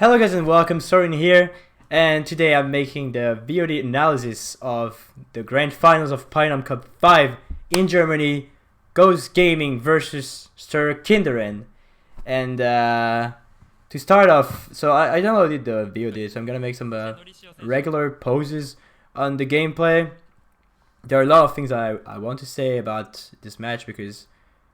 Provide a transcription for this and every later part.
Hello guys and welcome, Sorin here, and today I'm making the VOD analysis of the grand finals of Pioneer Cup 5 in Germany, Ghost Gaming versus SterKindren. And to start off, so I downloaded the VOD, so I'm gonna make some regular poses on the gameplay. There are a lot of things I want to say about this match because,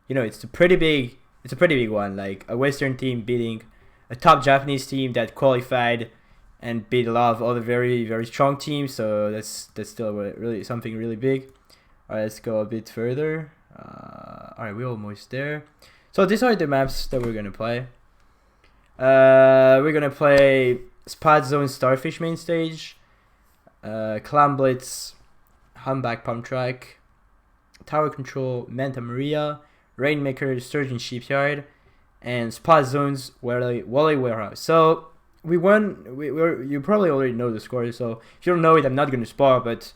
you know, it's a pretty big one, like a Western team beating a top Japanese team that qualified and beat a lot of other very strong teams. So that's still really something really big. All right, let's go a bit further. All right, we're almost there. So these are the maps that we're gonna play. We're gonna play Splat Zone Starfish main stage, Clam Blitz, Humpback pump track, Tower Control Manta Maria, Rainmaker Sturgeon Shipyard, and Splat Zones Wally Warehouse. So we won. You probably already know the score. So if you don't know it, I'm not gonna spoil, but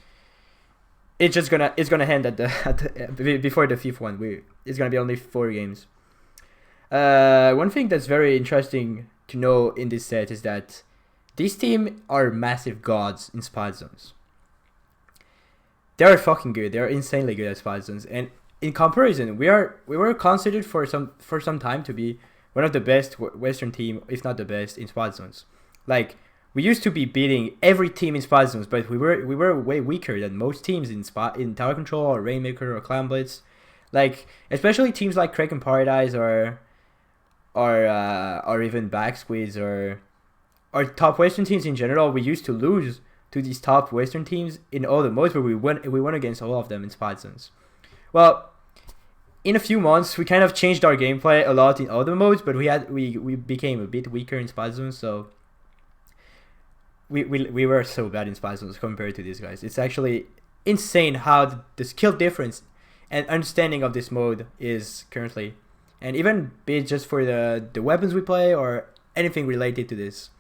it's gonna end at the before the fifth one. It's gonna be only 4 games. One thing that's very interesting to know in this set is that these teams are massive gods in Splat Zones. They are fucking good. They are insanely good at Splat Zones, and in comparison, we were considered for some time to be one of the best Western team, if not the best, in Splat Zones. Like, we used to be beating every team in Splat Zones, but we were way weaker than most teams in Tower Control or Rainmaker or Clam Blitz. Like, especially teams like Kraken Paradise or even Back Squeeze or top Western teams in general. We used to lose to these top Western teams in all the modes, but we won against all of them in Splat Zones. Well, in a few months, we kind of changed our gameplay a lot in other modes, but we became a bit weaker in Splat Zones, so we were so bad in Splat Zones compared to these guys. It's actually insane how the skill difference and understanding of this mode is currently, and even be it just for the weapons we play or anything related to this.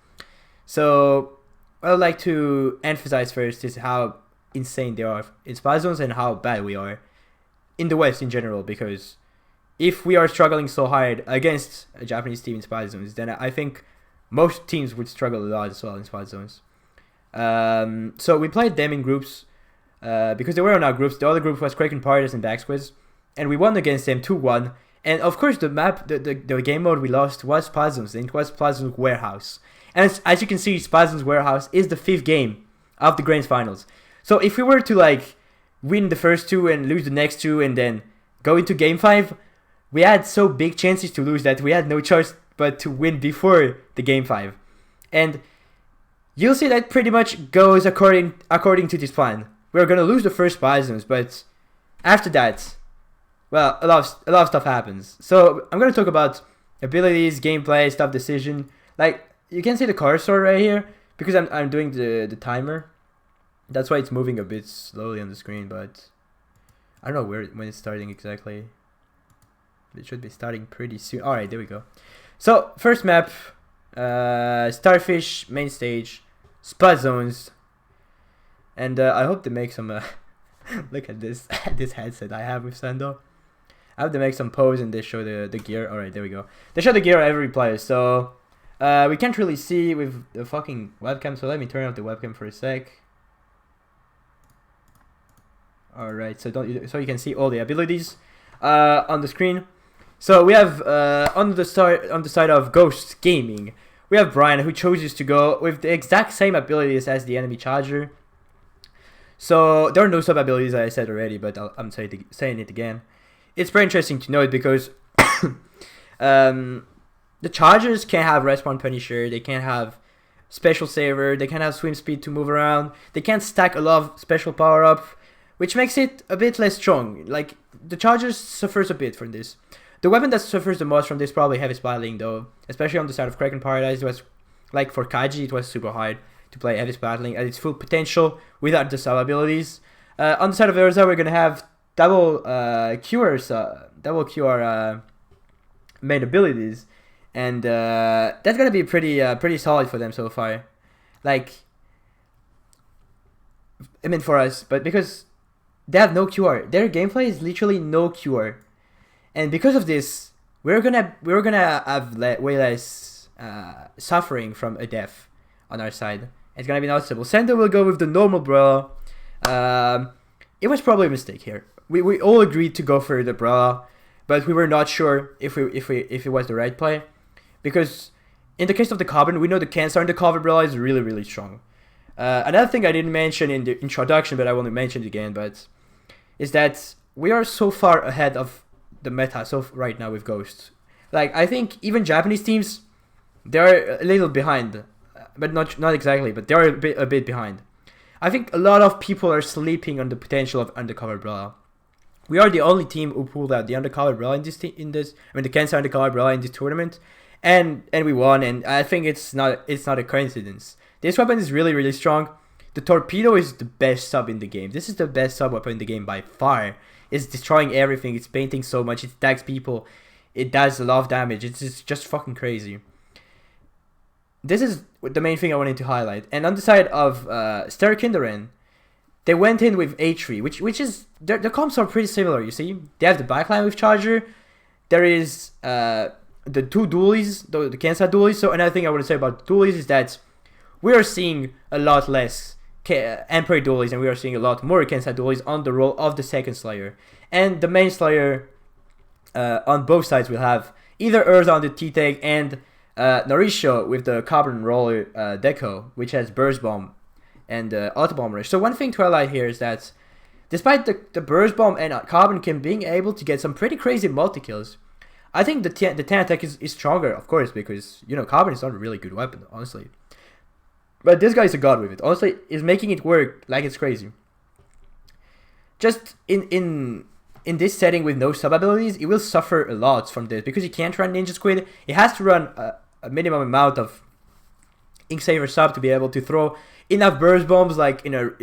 So what I'd like to emphasize first is how insane they are in Splat Zones and how bad we are in the West in general, because if we are struggling so hard against a Japanese team in Splat Zones, then I think most teams would struggle a lot as well in Splat Zones. So we played them in groups because they were on our groups. The other group was Kraken Paradise and Back Squeeze, and we won against them 2-1. And of course, the map, the game mode we lost was Splat Zones, and it was Splat Zones Warehouse. And as you can see, Splat Zones Warehouse is the 5th game of the Grand Finals. So if we were to like win the first 2 and lose the next 2 and then go into game 5, we had so big chances to lose that we had no choice but to win before the game 5. And you'll see that pretty much goes according to this plan. We're gonna lose the first Splat Zones, but after that, well, a lot of stuff happens. So I'm gonna talk about abilities, gameplay, stuff decision. Like, you can see the cursor right here because I'm doing the timer. That's why it's moving a bit slowly on the screen, but I don't know when it's starting exactly. It should be starting pretty soon. Alright, there we go. So, first map, Starfish, main stage, Splat Zones. And I hope they make some, look at this this headset I have with Sendou. I hope they make some pose and they show the gear. Alright, there we go. They show the gear of every player, so we can't really see with the fucking webcam, so let me turn off the webcam for a sec. Alright, so you can see all the abilities on the screen. So we have on the side of Ghost Gaming, we have Brian, who chooses to go with the exact same abilities as the enemy charger. So there are no sub abilities, as I said already, but I'm saying it again. It's very interesting to note because the chargers can't have respawn punisher, they can't have special saver, they can't have swim speed to move around, they can't stack a lot of special power up, which makes it a bit less strong. Like, the chargers suffers a bit from this. The weapon that suffers the most from this probably heavy splatling though, especially on the side of Kraken Paradise. It was, like for Kaiji, it was super hard to play heavy splatling at its full potential without the sub abilities. On the side of Erza, we're gonna have double QR main abilities, and that's gonna be pretty solid for them so far. Like, I mean for us, but because they have no QR. Their gameplay is literally no QR, and because of this, we're gonna have way less suffering from a death on our side. It's gonna be noticeable. Sendou will go with the normal brawler. It was probably a mistake here. We all agreed to go for the brawler, but we were not sure if it was the right play, because in the case of the Carbon, we know the kensa and the cover brawler is really strong. Another thing I didn't mention in the introduction, but I want to mention it again, but is that we are so far ahead of the meta right now with Ghost. Like, I think even Japanese teams, they're a little behind, but not exactly, but they're a bit behind. I think a lot of people are sleeping on the potential of undercover brawler. We are the only team who pulled out the undercover brawler the kensa undercover brawler in this tournament, and we won. And I think it's not a coincidence. This weapon is really strong. The torpedo is the best sub in the game. This is the best sub weapon in the game by far. It's destroying everything. It's painting so much. It attacks people. It does a lot of damage. It's just fucking crazy. This is the main thing I wanted to highlight. And on the side of SterKindren, they went in with H3, which is their comps are pretty similar. You see, they have the backline with Charger. There is the two dualies, the kensa dualies. So another thing I want to say about dualies is that we are seeing a lot less Emperor dualies, and we are seeing a lot more kensa dualies on the role of the second Slayer. And the main Slayer on both sides will have either Erza on the T-Tag and Norishio with the Carbon Roller deco, which has Burst Bomb and Auto Bomb Rush. So one thing to highlight here is that despite the Burst Bomb and Carbon being able to get some pretty crazy multi-kills, I think the 10 attack is stronger, of course, because, you know, Carbon is not a really good weapon, honestly. But this guy is a god with it. Honestly, is making it work like it's crazy. Just in this setting with no sub abilities, it will suffer a lot from this because he can't run Ninja Squid. It has to run a minimum amount of Inksaver sub to be able to throw enough burst bombs, like you know,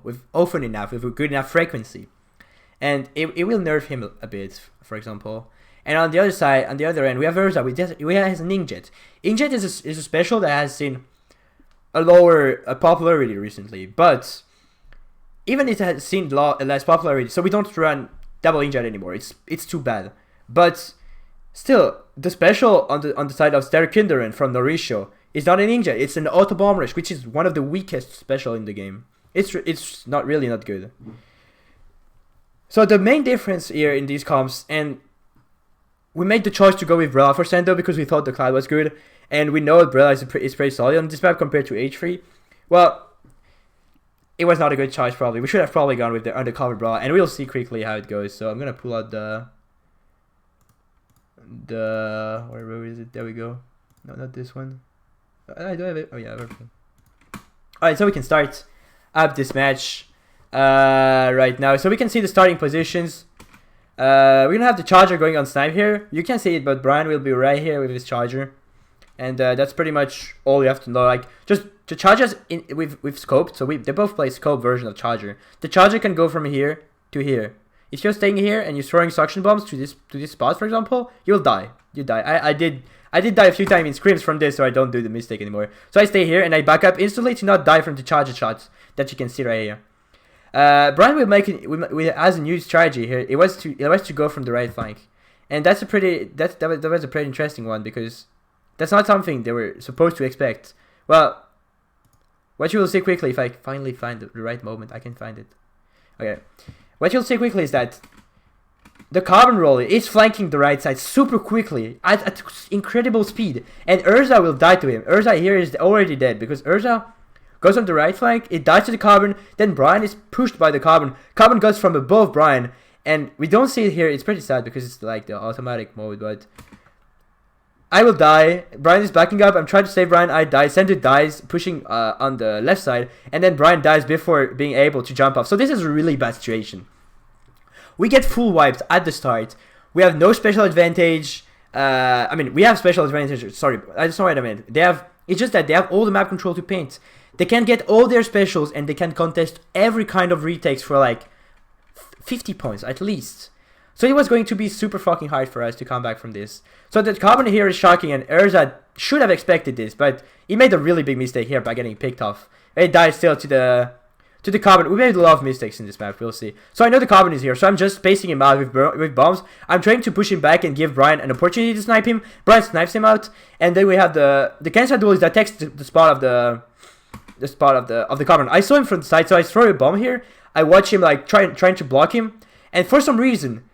with often enough, with a good enough frequency, and it will nerf him a bit, for example. And on the other side, on the other end, we have Erza. We has an Inkjet. Inkjet is a special that has seen a lower popularity recently, but even it has seen less popularity, so we don't run double Inkjet anymore. It's too bad. But still, the special on the side of SterKindren from Norishio is not an Inkjet. It's an Auto Bomb Rush, which is one of the weakest special in the game. It's not good. So the main difference here in these comps, and we made the choice to go with Brella for Sendou because we thought the Cloud was good, and we know Brella is pretty solid on this map compared to H3. Well, it was not a good choice probably. We should have probably gone with the undercover Brella, and we'll see quickly how it goes. So I'm gonna pull out where is it? There we go. No, not this one. I do have it. Oh yeah, everything. Alright, so we can start up this match right now. So we can see the starting positions. We're gonna have the Charger going on Snipe here. You can see it, but Brian will be right here with his Charger. And that's pretty much all you have to know. Like, just the Charger's with Scope, so they both play Scope version of Charger. The Charger can go from here to here. If you're staying here and you're throwing suction bombs to this spot, for example, you'll die. You die. I did die a few times in scrims from this, so I don't do the mistake anymore. So I stay here and I back up instantly to not die from the Charger shots that you can see right here. Brian will make it as a new strategy here. It was to go from the right flank, and that was a pretty interesting one because that's not something they were supposed to expect. Well, what you will see quickly, if I finally find the right moment, I can find it. Okay, what you'll see quickly is that the Carbon Roller is flanking the right side super quickly at incredible speed, and Erza will die to him. Erza here is already dead because Erza goes on the right flank, it dies to the Carbon, then Brian is pushed by the Carbon. Carbon goes from above Brian, and we don't see it here. It's pretty sad because it's like the automatic mode, but I will die. Brian is backing up. I'm trying to save Brian. I die. Sendou dies, pushing on the left side, and then Brian dies before being able to jump off. So this is a really bad situation. We get full wiped at the start. We have no special advantage. We have special advantage. Sorry, that's not what I meant. It's just that they have all the map control to paint. They can get all their specials and they can contest every kind of retakes for like 50 points at least. So it was going to be super fucking hard for us to come back from this. So the Carbon here is shocking, and Erza should have expected this, but he made a really big mistake here by getting picked off. It dies still to to the Carbon. We made a lot of mistakes in this map, we'll see. So I know the Carbon is here, so I'm just spacing him out with bombs. I'm trying to push him back and give Brian an opportunity to snipe him. Brian snipes him out, and then we have the kensa dualies that takes the spot of the Carbon. I saw him from the side, so I throw a bomb here. I watch him like trying to block him, and for some reason,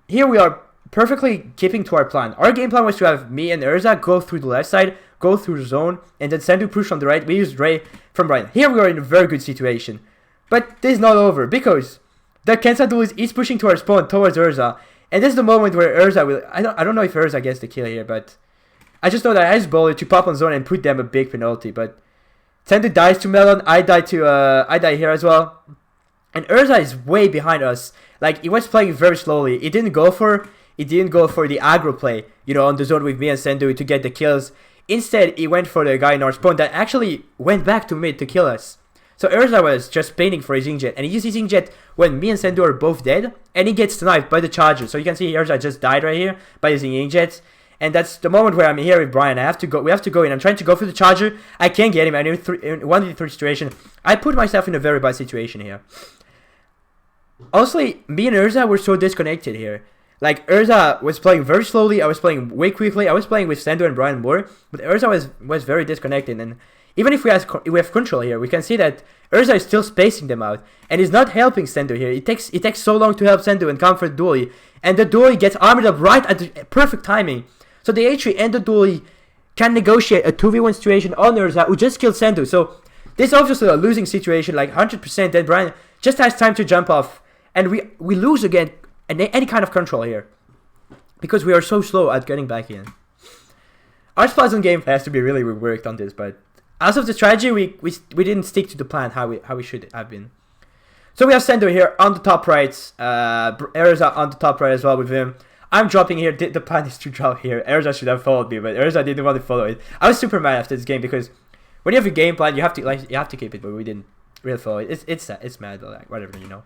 here we are perfectly keeping to our plan. Our game plan was to have me and Erza go through the left side, go through the zone, and then Sendou push on the right. We used Ray from Brian. Here we are in a very good situation. But this is not over, because the kensa duelist is pushing to our spawn towards Erza. And this is the moment where Erza will... I don't know if Erza gets the kill here, but... I just know that I used bullet to pop on zone and put them a big penalty, but... Sendou dies to Melon, I die here as well. And Erza is way behind us. Like, he was playing very slowly. He didn't go for the aggro play, you know, on the zone with me and Sendou to get the kills. Instead, he went for the guy in our spawn that actually went back to mid to kill us. So Erza was just painting for his inkjet, and he used his inkjet when me and Sendou are both dead, and he gets sniped by the charger. So you can see Erza just died right here by using inkjets. And that's the moment where I'm here with Brian. We have to go in. I'm trying to go for the charger. I can't get him. I'm in 1v3 situation. I put myself in a very bad situation here. Honestly, me and Erza were so disconnected here. Like, Erza was playing very slowly, I was playing way quickly, I was playing with Sendou and Brian more, but Erza was very disconnected, and even if we have control here, we can see that Erza is still spacing them out, and is not helping Sendou here. It takes so long to help Sendou and come for the dualie, and the dualie gets armored up right at the perfect timing. So the H3 and the dualie can negotiate a 2v1 situation on Erza, who just killed Sendou. So this is obviously a losing situation, like 100%, then Brian just has time to jump off, and we lose again. And any kind of control here, because we are so slow at getting back in. Our Splatoon game has to be really reworked on this, but as of the strategy, we didn't stick to the plan how we should have been. So we have Sendou here on the top right, Erza on the top right as well with him. I'm dropping here. The plan is to drop here. Erza should have followed me, but Erza didn't want to follow it. I was super mad after this game because when you have a game plan, you have to keep it, but we didn't really follow it. It's mad, but like whatever, you know.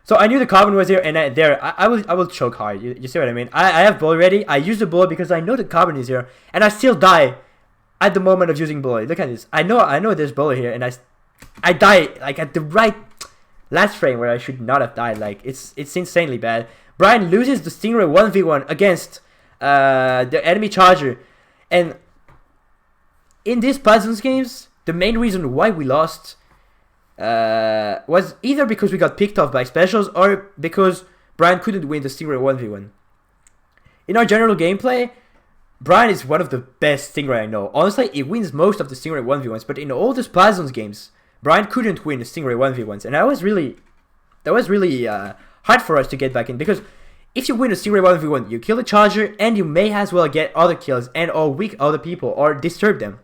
So I knew the Carbon was here, and I will choke hard. You see what I mean? I have bullet ready. I use the bullet because I know the Carbon is here, and I still die at the moment of using bullet. Look at this. I know there's bullet here, and I die like at the right last frame where I should not have died. Like it's insanely bad. Brian loses the Stingray 1v1 against the enemy charger, and in these Splatoon games, the main reason why we lost. Was either because we got picked off by specials or because Brian couldn't win the Stingray 1v1. In our general gameplay, Brian is one of the best Stingray I know. Honestly, he wins most of the Stingray 1v1s, but in all the Splatoon games, Brian couldn't win the Stingray 1v1s, and that was really hard for us to get back in, because if you win a Stingray 1v1, you kill the charger, and you may as well get other kills and or weak other people or disturb them.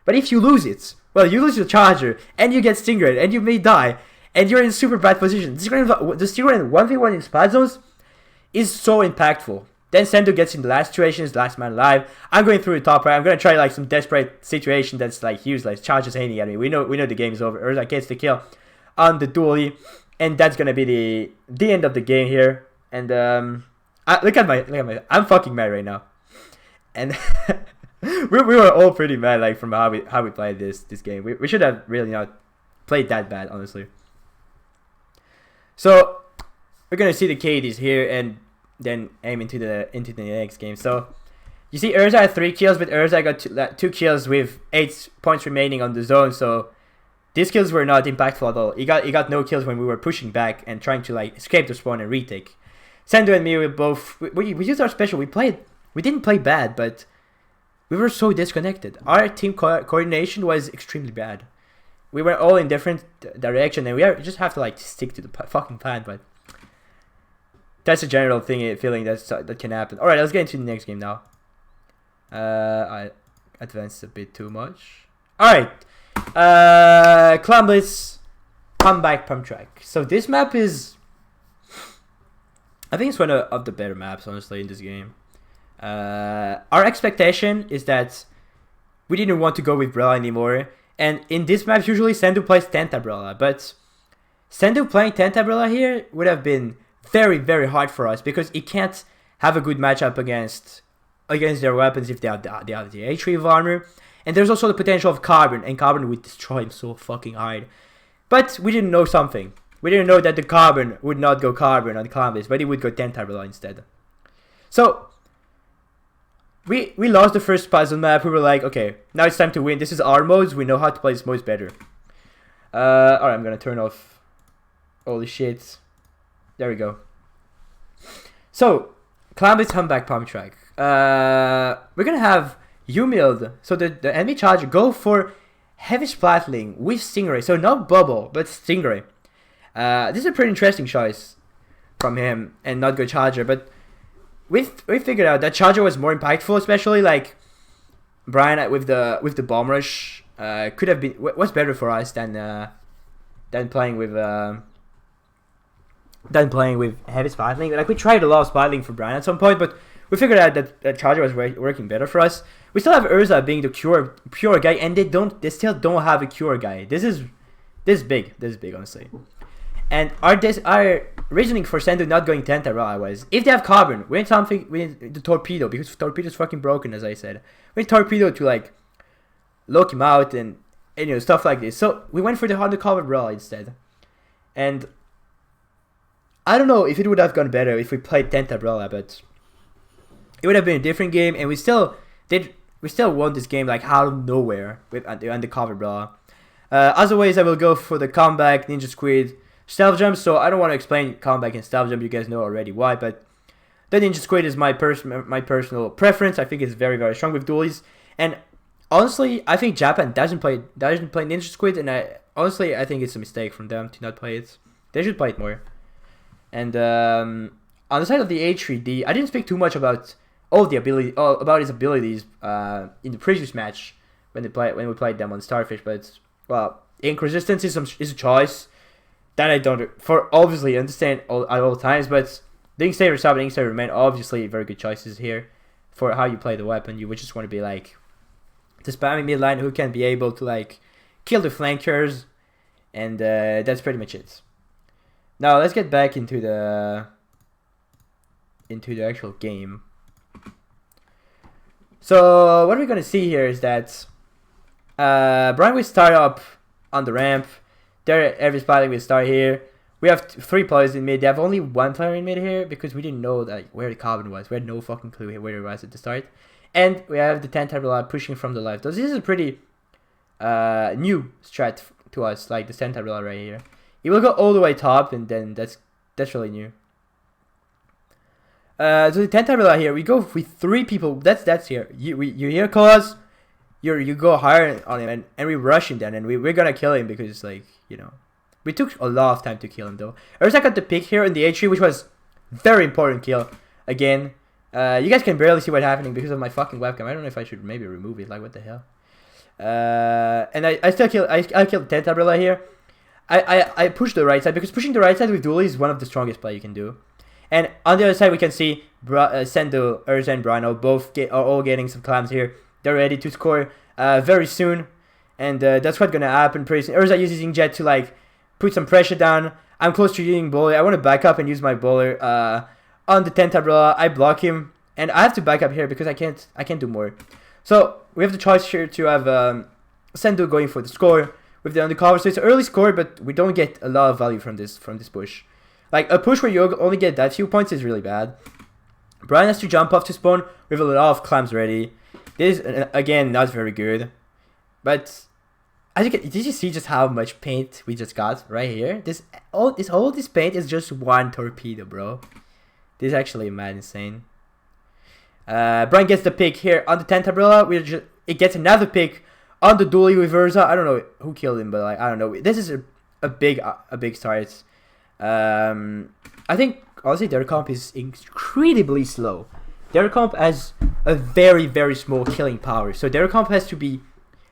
But if you lose it, well, you lose your charger, and you get Stingray, and you may die, and you're in a super bad position. The Stingray 1v1 in Splatoon is so impactful. Then Sendou gets in the last situation, last man alive. I'm going through the top right. I'm going to try like some desperate situation that's like useless. Charges aiming at me. We know the game is over. Erza gets the kill on the dualie, and that's going to be the end of the game here. And look at my I'm fucking mad right now. And we were all pretty mad, like, from how we played this game. We should have really not played that bad, honestly. So we're gonna see the KDs here and then aim into the next game. So you see Erza had 3 kills, but Erza got 2 kills with 8 points remaining on the zone. So these kills were not impactful at all. He got no kills when we were pushing back and trying to like escape the spawn and retake. Sendou and me we both we used our special. We didn't play bad, but we were so disconnected. Our team coordination was extremely bad. We were all in different direction, and we just have to like stick to the fucking plan. But that's a general feeling that can happen. All right, let's get into the next game now. I advanced a bit too much. All right, Clam, Blitz, Humpback, pump track. So this map is, I think it's one of the better maps, honestly, in this game. Our expectation is that we didn't want to go with Brella anymore, and in this map usually Sendou plays Tentabrella, but Sendou playing Tentabrella here would have been very, very hard for us because he can't have a good matchup against their weapons if they have the H3 of armor, and there's also the potential of Carbon, and Carbon would destroy him so fucking hard. But we didn't know something. We didn't know that the carbon would not go carbon on Clam base, but it would go Tentarilla instead. So we lost the first puzzle map. We were like, okay, now it's time to win. This is our modes. We know how to play this modes better. Alright, I'm gonna turn off all the shit. There we go. So, Clam is Humpback pump track. We're gonna have YuMild. So the enemy charger go for heavy splatling with Stingray. So not Bubble, but Stingray. This is a pretty interesting choice from him and not go charger, but we figured out that charger was more impactful, especially like Brian with the bomb rush could have been was better for us than playing with heavy splatling. Like we tried a lot of splatling for Brian at some point, but we figured out that charger was working better for us. We still have Erza being the pure guy, and they still don't have a cure guy. This is big honestly. And our reasoning for Sendou not going Tentarilla was, if they have carbon, we need the torpedo, because torpedo is fucking broken, as I said. We need torpedo to like lock him out and you know, stuff like this. So we went for the undercover brawl instead. And I don't know if it would have gone better if we played Tentarilla, but it would have been a different game, and we still won this game like out of nowhere with the undercover brawl. As always, I will go for the comeback, Ninja Squid, Stealth Jump, so I don't want to explain comeback and Stealth Jump, you guys know already why, but the Ninja Squid is my personal preference. I think it's very, very strong with dualies, and honestly, I think Japan doesn't play Ninja Squid, and I think it's a mistake from them to not play it. They should play it more. And on the side of the H3D, I didn't speak too much about about his abilities in the previous match when we played them on Starfish, but well, ink resistance is a choice that I don't obviously understand at all times, but the ink saver sub and ink saver remain obviously very good choices here for how you play the weapon. You would just want to be like the spamming midline who can be able to like kill the flankers, and that's pretty much it. Now let's get back into the actual game. So what we're gonna see here is that Brian will start up on the ramp. Every spotting will start here. We have 3 players in mid. They have only 1 player in mid here because we didn't know like where the carbon was. We had no fucking clue where it was at the start. And we have the Tentarilla pushing from the left. So this is a pretty new strat to us, like the Tentarilla right here. It will go all the way top, and then that's really new. So the Tentarilla here, we go with 3 people. That's here. You hear calls, you go higher on him, and we rush him then, and we're gonna kill him because like, you know, we took a lot of time to kill him though. Erza got the pick here in the H3, which was very important kill. Again, you guys can barely see what's happening because of my fucking webcam. I don't know if I should maybe remove it. Like what the hell? And I still kill. I killed Tentarilla here. I pushed the right side because pushing the right side with dualies is one of the strongest play you can do. And on the other side, we can see Sendou, Erza, and Brian are all getting some clams here. They're ready to score very soon, and that's what's gonna happen pretty soon. Erza uses Jet to like put some pressure down. I'm close to using bowler. I want to back up and use my bowler on the Tentarilla. I block him, and I have to back up here because I can't do more. So we have the choice here to have Sendou going for the score with the undercover. So it's an early score, but we don't get a lot of value from this push. Like a push where you only get that few points is really bad. Brian has to jump off to spawn with a lot of clams ready. This is again not very good, but as you can, did you see just how much paint we just got right here? All this paint is just 1 torpedo, bro. This is actually mad insane. Brian gets the pick here on the Tentarilla. It gets another pick on the dually with Erza. I don't know who killed him, but like I don't know. This is a big start. I think honestly their comp is incredibly slow. Their comp has a very, very small killing power, so their comp has to be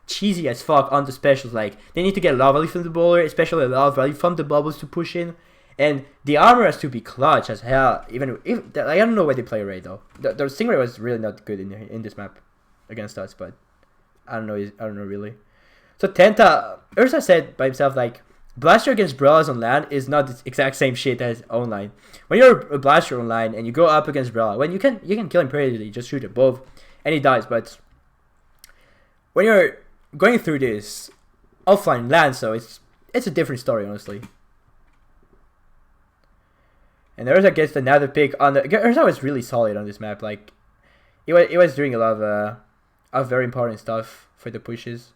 cheesy as fuck on the specials. Like they need to get a lot of value from the bowler, especially a lot of value from the bubbles to push in, and the armor has to be clutch as hell. Even if I don't know why they play Ray though. The Stingray was really not good in this map against us, but I don't know really. So Erza said by himself like, Blaster against Brawlers on land is not the exact same shit as online. When you're a Blaster online and you go up against Brawler, when you can kill him pretty easily, just shoot above and he dies. But when you're going through this offline land, so it's a different story, honestly. And Erza gets another pick on the. Erza was really solid on this map. Like, it was doing a lot of very important stuff for the pushes.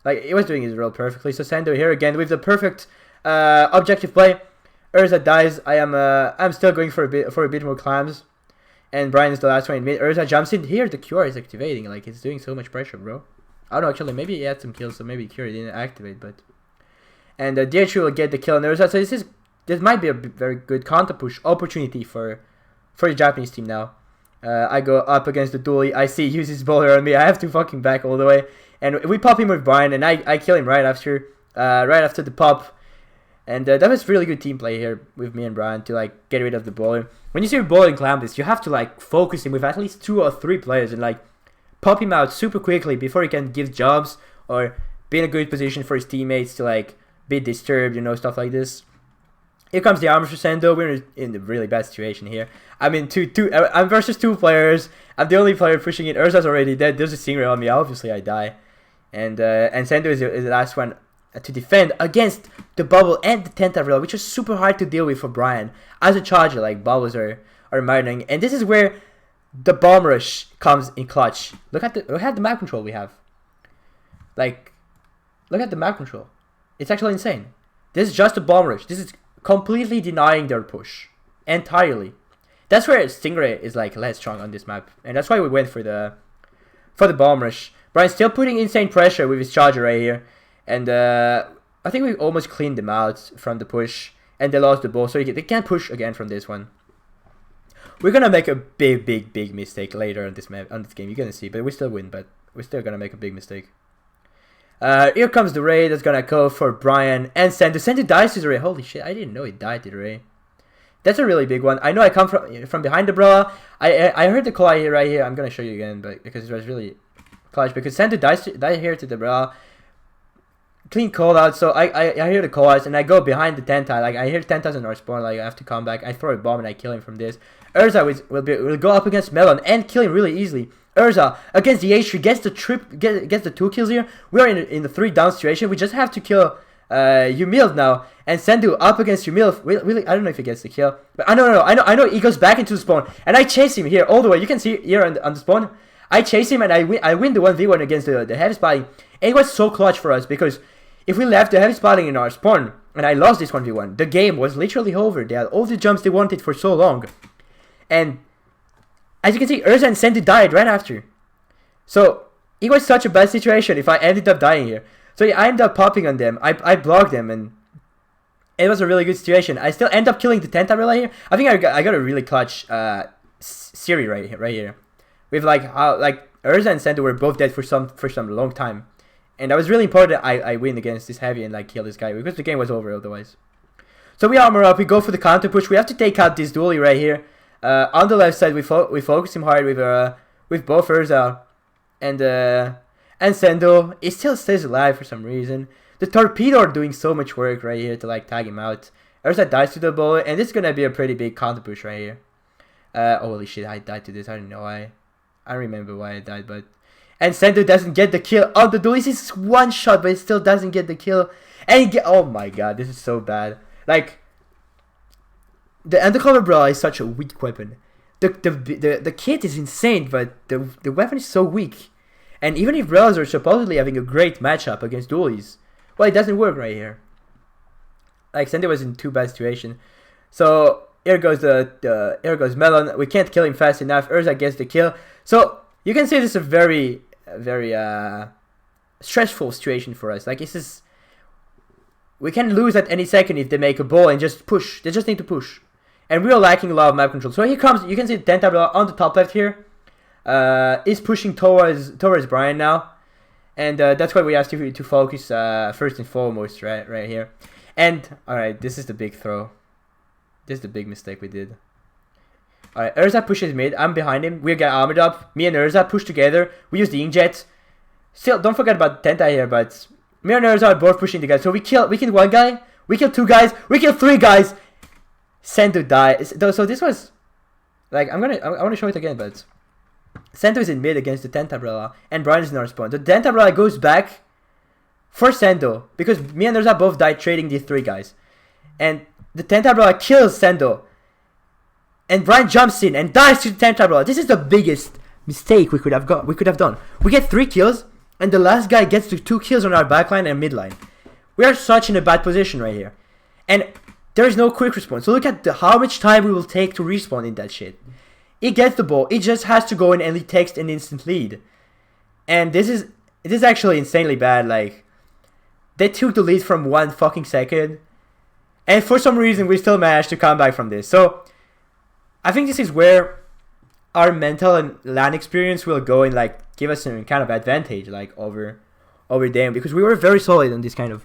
Like, it was doing his role perfectly. So Sendou here again with the perfect objective play. Erza dies. I'm still going for a bit more clams. And Brian is the last one in mid. Erza jumps in here. The cure is activating. Like, it's doing so much pressure, bro. I don't know, actually. Maybe he had some kills, so maybe cure didn't activate, but. And DH will get the kill on Erza. So this might be a very good counter push opportunity for the Japanese team now. I go up against the dually. I see he uses bowler on me. I have to fucking back all the way. And we pop him with Brian, and I kill him right after the pop. And that was really good team play here with me and Brian to like get rid of the bowler. When you see a bowler in Clam this, you have to like focus him with at least 2 or 3 players and like pop him out super quickly before he can give jobs or be in a good position for his teammates to like be disturbed, you know, stuff like this. Here comes the armor for Sendou. We're in a really bad situation here. I'm in I'm versus 2 players. I'm the only player pushing it. Erza's already dead. There's a Stingray on me. Obviously, I die. And Sendou is the last one to defend against the bubble and the Tentacle, which is super hard to deal with for Brian. As a charger, like, bubbles are maddening. And this is where the bomb rush comes in clutch. Look at the map control we have. Like, look at the map control. It's actually insane. This is just a bomb rush. This is completely denying their push. Entirely. That's where Stingray is like less strong on this map. And that's why we went for the bomb rush. Brian's still putting insane pressure with his charger right here. And I think we almost cleaned them out from the push. And they lost the ball. So they can't push again from this one. We're gonna make a big mistake later on this map, on this game. You're gonna see. But we still win. But we're still gonna make a big mistake. Here comes the Ray that's gonna go for Brian and Sendou. Sendou dies to the Ray. Holy shit, I didn't know he died to the Ray. That's a really big one. I know I come from behind the umbrella. I heard the call right here. I'm gonna show you again, but because it was really clutch. Because Sendou died here to the umbrella. Clean call out. So I hear the call outs and I go behind the Tentai. Like I hear Tentais in our spawn. Like I have to come back. I throw a bomb and I kill him from this. Erza will go up against Melon and kill him really easily. Erza against the H3 gets the 2 kills here. We are in the 3 down situation. We just have to kill YuMild now. And Sendou up against YuMild. Really, I don't know if he gets the kill. But I know he goes back into the spawn. And I chase him here all the way. You can see here on the spawn. I chase him and I win the 1v1 against the heavy spotting. And it was so clutch for us because if we left the heavy spotting in our spawn and I lost this 1v1, the game was literally over. They had all the jumps they wanted for so long. And as you can see, Erza and Sendou died right after. So, it was such a bad situation if I ended up dying here. So yeah, I ended up popping on them. I blocked them and it was a really good situation. I still end up killing the Tentarella here. I think I got a really clutch Siri right here. With like Erza and Sendou were both dead for some long time. And that was really important that I win against this heavy and like kill this guy because the game was over otherwise. So we armor up, we go for the counter push. We have to take out this dually right here. On the left side, we focus him hard with both Erza and Sendou. He still stays alive for some reason. The torpedo are doing so much work right here to like tag him out. Erza dies to the bullet, and this is gonna be a pretty big counter push right here. Holy shit, I died to this. I don't know why. I don't remember why I died, but and Sendou doesn't get the kill on the dualies. It's one shot, but it still doesn't get the kill. And oh my god, this is so bad. Like. The undercover bra is such a weak weapon. The kit is insane, but the weapon is so weak. And even if bras are supposedly having a great matchup against dualies, well, it doesn't work right here. Like Sendou was in too bad situation. So here goes here goes Melon. We can't kill him fast enough. Erza gets the kill. So you can see this is a very stressful situation for us. Like this is, we can lose at any second if they make a ball and just push. They just need to push. And we are lacking a lot of map control. So here comes, you can see the Tentabla on the top left here. Is pushing towards Brian now. And that's why we have to focus first and foremost right here. And, alright, this is the big throw. This is the big mistake we did. Alright, Erza pushes mid. I'm behind him. We get armored up. Me and Erza push together. We use the inkjet. Still, don't forget about Tenta here, but me and Erza are both pushing together. So we kill one guy. We kill 2 guys. We kill 3 guys. Sendou died. So this was like I want to show it again, but Sendou is in mid against the Tentabrella and Brian is in our spawn. The Tentabrella goes back for Sendou, because me and Erza both died trading these 3 guys. And the Tentabrola kills Sendou. And Brian jumps in and dies to the Tentabrola. This is the biggest mistake we could have done. We get 3 kills, and the last guy gets to 2 kills on our backline and midline. We are such in a bad position right here. And there is no quick response. So look at how much time we will take to respawn in that shit. He gets the ball. He just has to go in and he takes an instant lead. And this is actually insanely bad. Like, they took the lead from 1 fucking second. And for some reason, we still managed to come back from this. So, I think this is where our mental and LAN experience will go and, like, give us some kind of advantage, like, over them. Because we were very solid on this kind of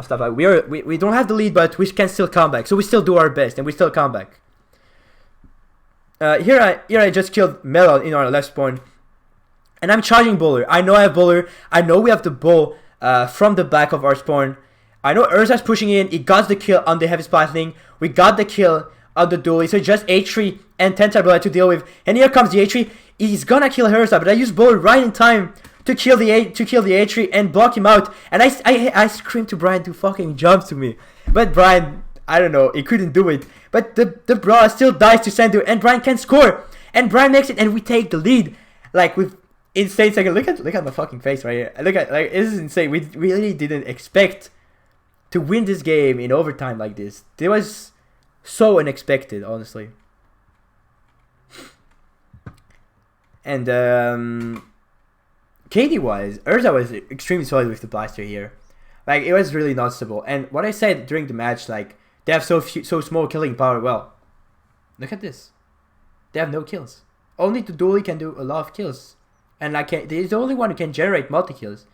stuff. Like, we don't have the lead, but we can still come back. So, we still do our best, and we still come back. Here I just killed Melon in our left spawn. And I'm charging bowler. I know I have bowler. I know we have the ball from the back of our spawn. I know Erza's pushing in. He got the kill on the heavy splatling. We got the kill on the dualies. So just H3 and Tentabrola to deal with. And here comes the H3. He's gonna kill Erza, but I used bowler right in time to kill the H3 and block him out. And I screamed to Brian to fucking jump to me. But Brian, I don't know, he couldn't do it. But the brawler still dies to Sendou, and Brian can score. And Brian makes it, and we take the lead. Like, with insane second. Look at my fucking face right here. Look at, like, this is insane. We really didn't expect to win this game in overtime like this. It was so unexpected, honestly. And KD wise, Erza was extremely solid with the blaster here. Like, it was really noticeable. And what I said during the match, like, they have so small killing power. Well, look at this. They have no kills. Only the dually can do a lot of kills. And like, he's the only one who can generate multi-kills.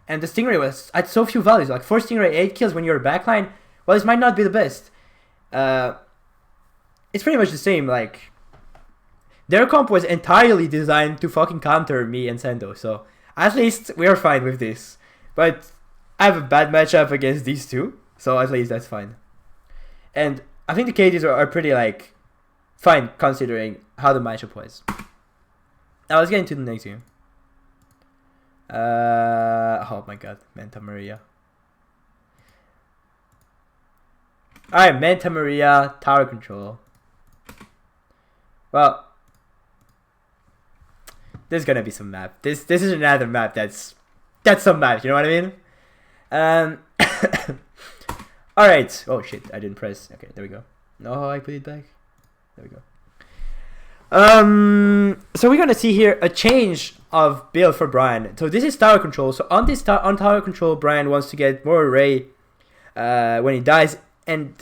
And the Stingray was at so few values. Like, for Stingray, 8 kills when you're a backline. Well, this might not be the best. It's pretty much the same. Like, their comp was entirely designed to fucking counter me and Sendou. So, at least we're fine with this. But I have a bad matchup against these 2. So, at least that's fine. And I think the KDs are pretty, like, fine considering how the matchup was. Now let's get into the next game. Oh my god, Manta Maria. Alright, Manta Maria, tower control. Well, there's gonna be some map. This is another map that's some map, you know what I mean? Alright. Oh shit, I didn't press. Okay, there we go. No, I put it back. There we go. So we're gonna see here a change of build for Brian. So this is tower control. So on this on tower control, Brian wants to get more array when he dies, and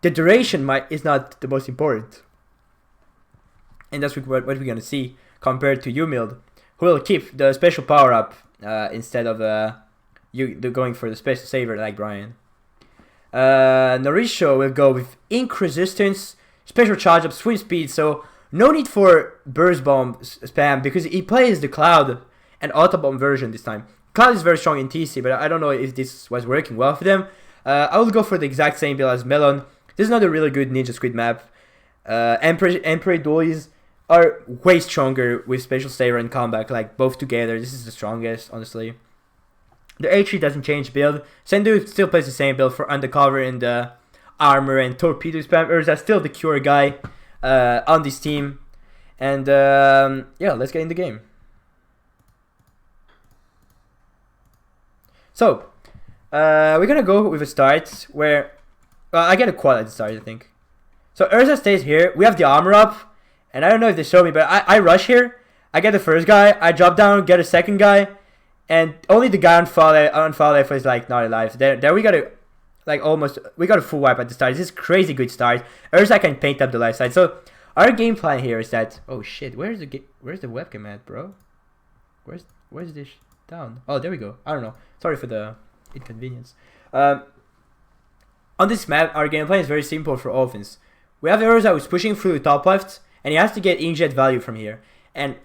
the duration is not the most important. And that's what we're gonna see compared to YuMild, who will keep the special power up instead of going for the special saver like Brian. Norishio will go with ink resistance, special charge up, swim speed. So no need for burst bomb spam because he plays the Cloud and auto bomb version this time. Cloud is very strong in TC, but I don't know if this was working well for them. I will go for the exact same build as Melon. This is not a really good Ninja Squid map. Emperor dualies are way stronger with special saver and comeback, like both together. This is the strongest, honestly. The H3 doesn't change build. Sendou still plays the same build for undercover and armor and torpedo spam. Erza still the cure guy on this team. And yeah, let's get in the game. So, we're gonna go with a start where I get a quad at the start, I think. So Erza stays here. We have the armor up, and I don't know if they show me, but I rush here. I get the first guy. I drop down, get a second guy. And only the guy on far left is like not alive. There we got a we got a full wipe at the start. This is crazy good start. Erza can paint up the left side. So our game plan here is that oh shit, where's the webcam at, bro? Where's this down? Oh, there we go. I don't know. Sorry for the inconvenience. On this map, our game plan is very simple for offense. We have Erza who's pushing through the top left, and he has to get inkjet value from here. And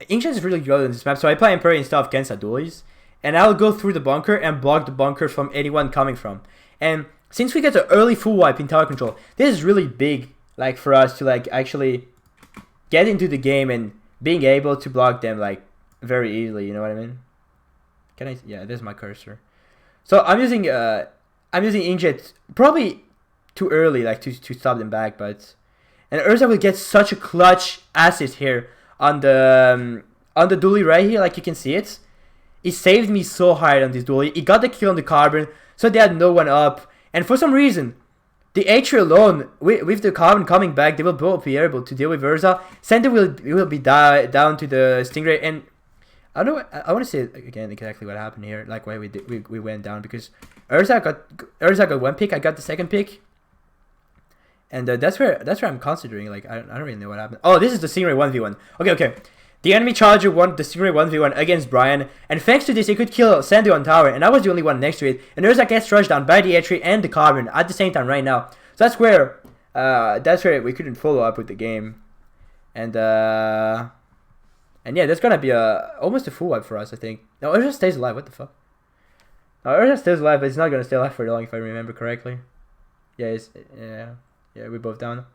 inkjet is really good on this map, so I play Emperor instead of Kensa dualies, and I'll go through the bunker and block the bunker from anyone coming from. And since we get the early full wipe in tower control, this is really big, like for us to like actually get into the game and being able to block them like very easily. You know what I mean? Can I? Yeah, there's my cursor. So I'm using inkjet probably too early, like to stop them back, but and Erza will get such a clutch assist here on the dually right here, like you can see it. It saved me so hard on this dually. It got the kill on the carbon, so they had no one up, and for some reason, the H3 alone with the carbon coming back, they will both be able to deal with Erza. Sendou will be down to the Stingray, and I don't know. I want to say again exactly what happened here, like why we went down, because Erza got one pick, I got the second pick, and that's where I'm considering. Like I don't really know what happened. Oh, this is the Stingray 1v1. Okay. The enemy charger won the Stingray 1v1 against Brian, and thanks to this, he could kill Sendou on tower, and I was the only one next to it. And Erza gets rushed down by the H3 and the carbon at the same time right now. So that's where we couldn't follow up with the game, and yeah, that's gonna be almost a full wipe for us, I think. No, Erza stays alive. What the fuck? No, Erza stays alive, but it's not gonna stay alive for long if I remember correctly. Yeah, we're both down.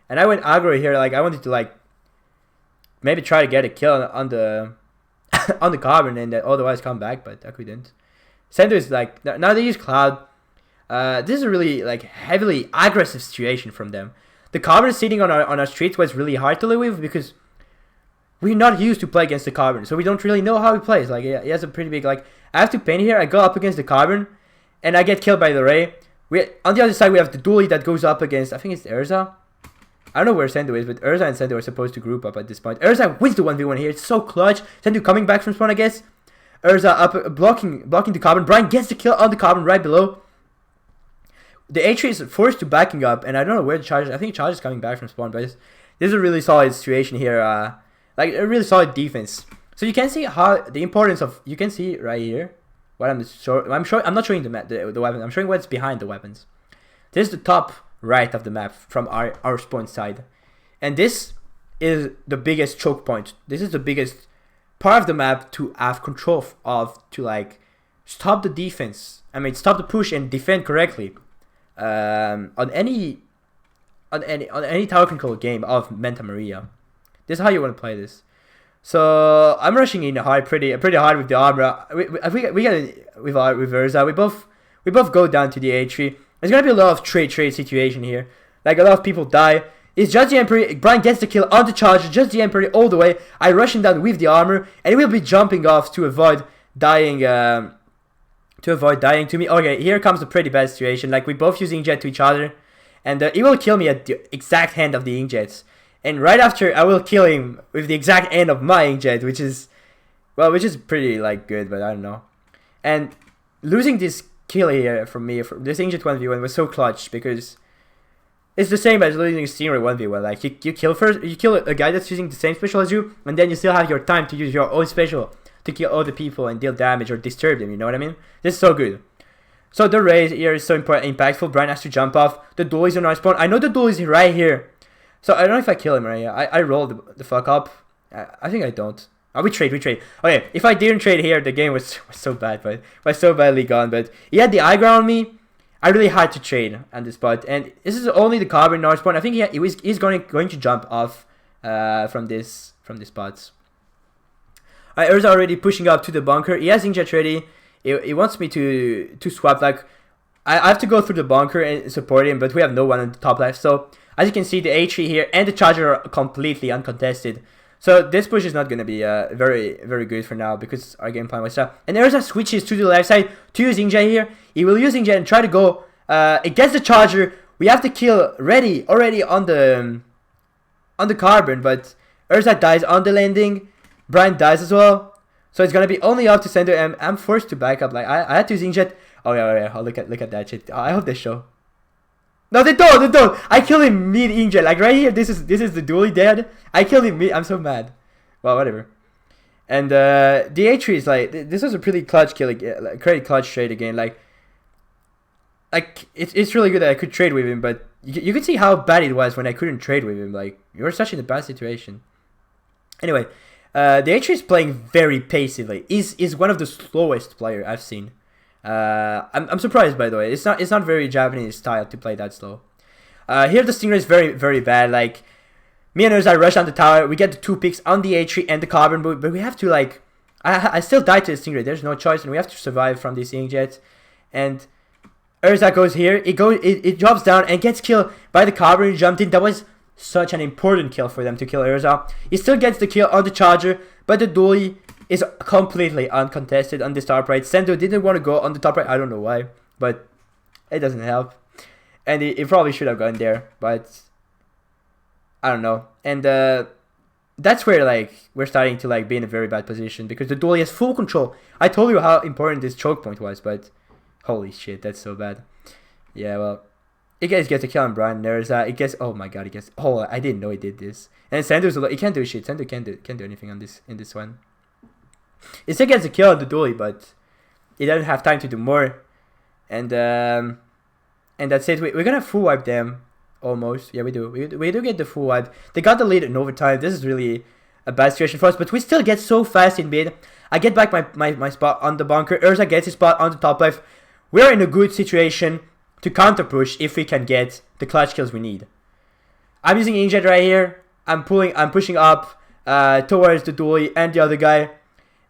And I went aggro here. Like I wanted to like maybe try to get a kill on the on the carbon and otherwise come back, but I couldn't. Sendou is like now they use Cloud. This is a really like heavily aggressive situation from them. The carbon sitting on our streets was really hard to live with because we're not used to play against the carbon, so we don't really know how he plays. Like he has a pretty big like. I have to paint here. I go up against the carbon, and I get killed by the ray. On the other side we have the dually that goes up against. I think it's Erza. I don't know where Sendou is, but Erza and Sendou are supposed to group up at this point. Erza wins the 1v1 here. It's so clutch. Sendou coming back from spawn, I guess. Erza up blocking the carbon. Brian gets the kill on the carbon right below. The H3 is forced to backing up, and I don't know where the charge is. I think charge is coming back from spawn, but this is a really solid situation here. Like a really solid defense. So you can see how the importance of, you can see right here what I'm not showing the weapon. I'm showing what's behind the weapons. This is the top right of the map from our spawn side, and this is the biggest choke point. This is the biggest part of the map to have control of, to like stop the defense. I mean, stop the push and defend correctly on any tower control game of Manta Maria. This is how you want to play this. So I'm rushing in hard, pretty hard with the armor. We get it with Erza. We both go down to the H3. There's gonna be a lot of trade situation here. Like a lot of people die. It's just the Emperor. Brian gets the kill on the charger. Just the Emperor all the way. I rush him down with the armor, and he will be jumping off to avoid dying. To me. Okay, here comes a pretty bad situation. Like we both use inkjet to each other, and he will kill me at the exact hand of the inkjets. And right after, I will kill him with the exact end of my inkjet, which is pretty like good, but I don't know. And losing this kill here from me, from this inkjet 1v1 was so clutch, because it's the same as losing a Stingray 1v1. Like you kill a guy that's using the same special as you, and then you still have your time to use your own special to kill other people and deal damage or disturb them, you know what I mean? This is so good. So the raise here is so impactful. Brian has to jump off. The dualies on our spawn. I know the dualies is right here. So I don't know if I kill him right here. I rolled the fuck up. I think I don't. Oh, we trade. Okay, if I didn't trade here, the game was so bad, but was so badly gone. But he had the high ground on me. I really had to trade on this spot, and this is only the carbon in our spawn. I think he's going to jump off from this spot. Erza already pushing up to the bunker. He has inkjet ready. He wants me to swap. Like I have to go through the bunker and support him, but we have no one on the top left. So as you can see, the H3 here and the charger are completely uncontested. So this push is not going to be very, very good for now, because our game plan was up. And Erza switches to the left side to use inkjet here. He will use inkjet and try to go. It gets the charger. We have the kill ready already on the carbon, but Erza dies on the landing. Brian dies as well. So it's gonna be only up to Sendou, and I'm forced to back up. Like I had to use inkjet. Oh yeah. Oh, look at that shit. I hope they show. No, they don't. I killed him mid inkjet. Like right here, this is the dually dead. I killed him mid. I'm so mad. Well, whatever. And the H3 is like, this was a pretty clutch kill, like pretty clutch trade again. Like it's really good that I could trade with him, but you could see how bad it was when I couldn't trade with him. Like you were such in a bad situation. Anyway, the H3 is playing very passively. Is one of the slowest player I've seen. I'm surprised, by the way. It's not very Japanese style to play that slow. Here the Stingray is very, very bad. Like me and Erza rush on the tower. We get the 2 picks on the H3 and the carbon, but we have to like I still died to the Stingray. There's no choice, and we have to survive from this Inkjet. And Erza goes here. It drops down and gets killed by the Carbon. Jumped in. That was such an important kill for them to kill Erza. He still gets the kill on the Charger, but the dually is completely uncontested on this top right. Sendou didn't want to go on the top right. I don't know why, but it doesn't help. And he probably should have gone there, but I don't know. And that's where like we're starting to like be in a very bad position because the dually has full control. I told you how important this choke point was, but holy shit, that's so bad. Yeah, well, it gets a kill on Brian. There's it gets, oh my god, it gets, oh, I didn't know he did this. And Sendou's he can't do shit. Sendou can't do anything on this in this one. It still gets a kill on the dually, but it doesn't have time to do more. And that's it. We're gonna full wipe them almost. Yeah, we do. We do get the full wipe. They got the lead in overtime. This is really a bad situation for us, but we still get so fast in mid. I get back my spot on the bunker. Erza gets his spot on the top left. We're in a good situation to counter push if we can get the clutch kills we need. I'm using Inkjet right here. I'm pushing up towards the dually and the other guy,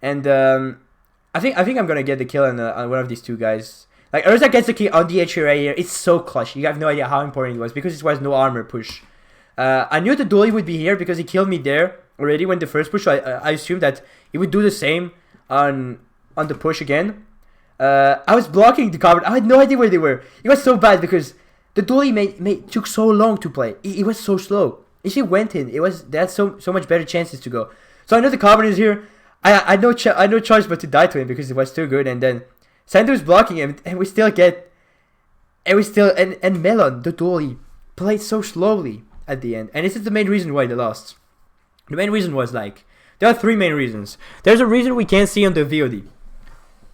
and I think I'm gonna get the kill on one of these two guys. Like Erza gets the kill on the HE right here. It's so clutch. You have no idea how important it was because it was no armor push. I knew the dually would be here because he killed me there already when the first push. So I assumed that he would do the same on the push again. I was blocking the carbon. I had no idea where they were. It was so bad because the dually took so long to play. It was so slow. If he went in, they had so much better chances to go. So I know the carbon is here. I had no choice but to die to him because it was too good. And then Sendou's blocking him, and we still get, and Melon, the dually, played so slowly at the end, and this is the main reason why they lost. The main reason was like, there are three main reasons. There's a reason we can't see on the VOD.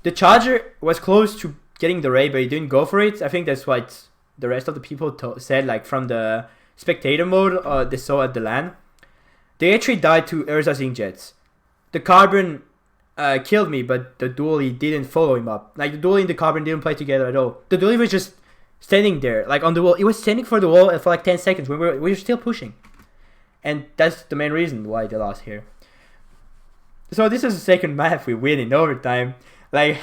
The Charger was close to getting the raid, but he didn't go for it. I think that's what the rest of the people said, like from the spectator mode they saw at the LAN. They actually died to Erza's Inkjets. The Carbon killed me, but the dually didn't follow him up. Like the dually and the Carbon didn't play together at all. The dually was just standing there, like on the wall. It was standing for the wall for like 10 seconds when we were still pushing. And that's the main reason why they lost here. So this is the second map we win in overtime. Like,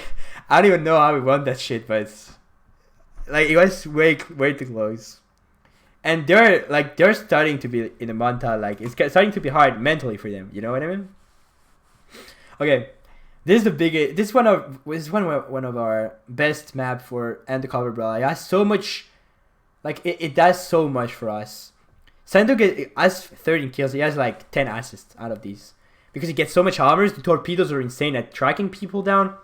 I don't even know how we won that shit, but like it was way too close. And they're starting to be in a Manta, like it's starting to be hard mentally for them. You know what I mean? Okay, this is the biggest. This is one of our best map for undercover brawl. It has so much, like it does so much for us. Sendou has 13 kills. He has like 10 assists out of these because he gets so much hammers. The torpedoes are insane at tracking people down,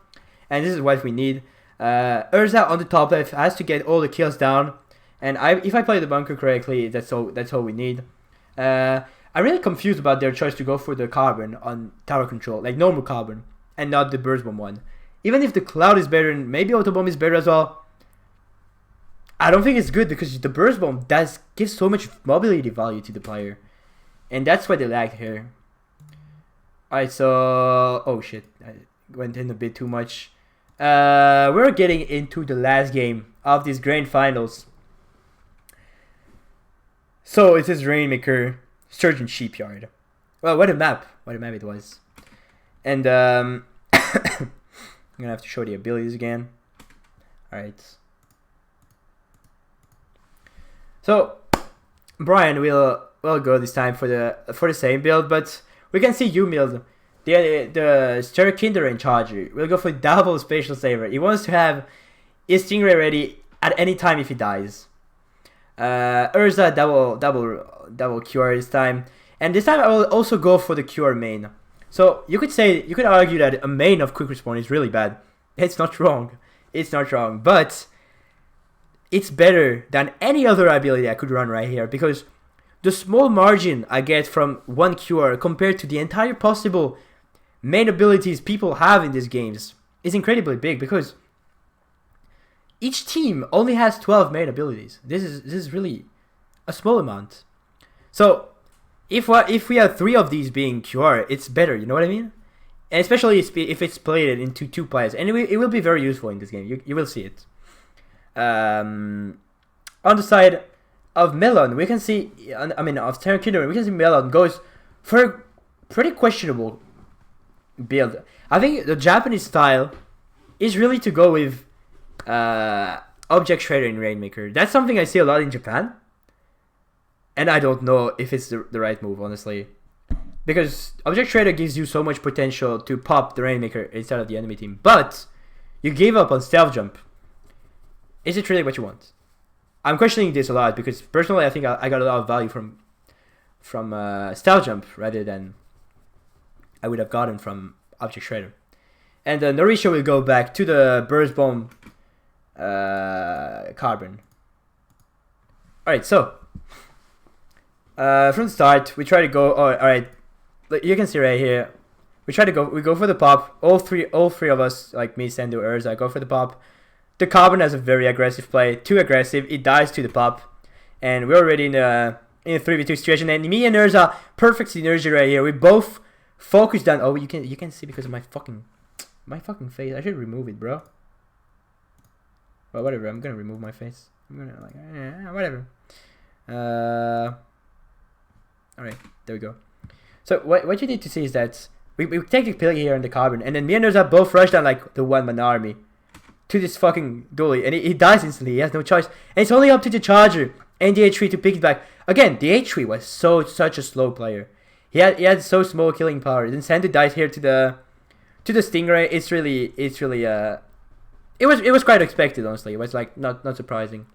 and this is what we need. Erza on the top left has to get all the kills down, and if I play the bunker correctly, that's all we need. I'm really confused about their choice to go for the Carbon on tower control, like normal Carbon, and not the Burst Bomb one. Even if the Cloud is better and maybe Auto Bomb is better as well, I don't think it's good because the Burst Bomb gives so much mobility value to the player, and that's why they lagged here. Alright, so oh shit, I went in a bit too much. We're getting into the last game of these grand finals. So it is Rainmaker, Sturgeon Shipyard. Well, what a map it was. And I'm gonna have to show the abilities again. Alright. So Brian will go this time for the same build, but we can see YuMild, the SterKindren Charger, will go for double Spatial Saver. He wants to have his Stingray ready at any time if he dies. Erza double cure this time, and this time I will also go for the cure main. So you could argue that a main of quick respawn is really bad. It's not wrong, but it's better than any other ability I could run right here because the small margin I get from one cure compared to the entire possible main abilities people have in these games is incredibly big because each team only has 12 main abilities. This is really a small amount. So if we have 3 of these being cure, it's better. You know what I mean? And especially if it's played into 2 players, and it will be very useful in this game. You will see it. On the side of Melon, we can see. Of SterKindren, we can see Melon goes for a pretty questionable build. I think the Japanese style is really to go with Object Shredder in Rainmaker. That's something I see a lot in Japan. And I don't know if it's the right move, honestly. Because Object Shredder gives you so much potential to pop the Rainmaker instead of the enemy team. But you gave up on Stealth Jump. Is it really what you want? I'm questioning this a lot because personally I think I got a lot of value from Stealth Jump rather than I would have gotten from Object Shredder. And Norishio will go back to the Burst Bomb Carbon. Alright, so from the start we try to go. Oh, alright, you can see right here. We go for the pop. All three of us, like me, Sendou, Erza, go for the pop. The Carbon has a very aggressive play, too aggressive. It dies to the pop, and we're already in a 3v2 situation. And me and Erza, perfect synergy right here. We both focused on. Oh, you can see because of my fucking face. I should remove it, bro. Well, whatever. I'm gonna remove my face. I'm gonna whatever. All right, there we go. So what you need to see is that we take the pill here on the Carbon, and then me and Erza both rush down like the one-man army to this fucking dually, and he dies instantly. He has no choice, and it's only up to the Charger and the H3 to pick it back. Again, the H3 was such a slow player. He had so small killing power. Then Sendou dies here to the Stingray. It was quite expected, honestly. It was like not surprising.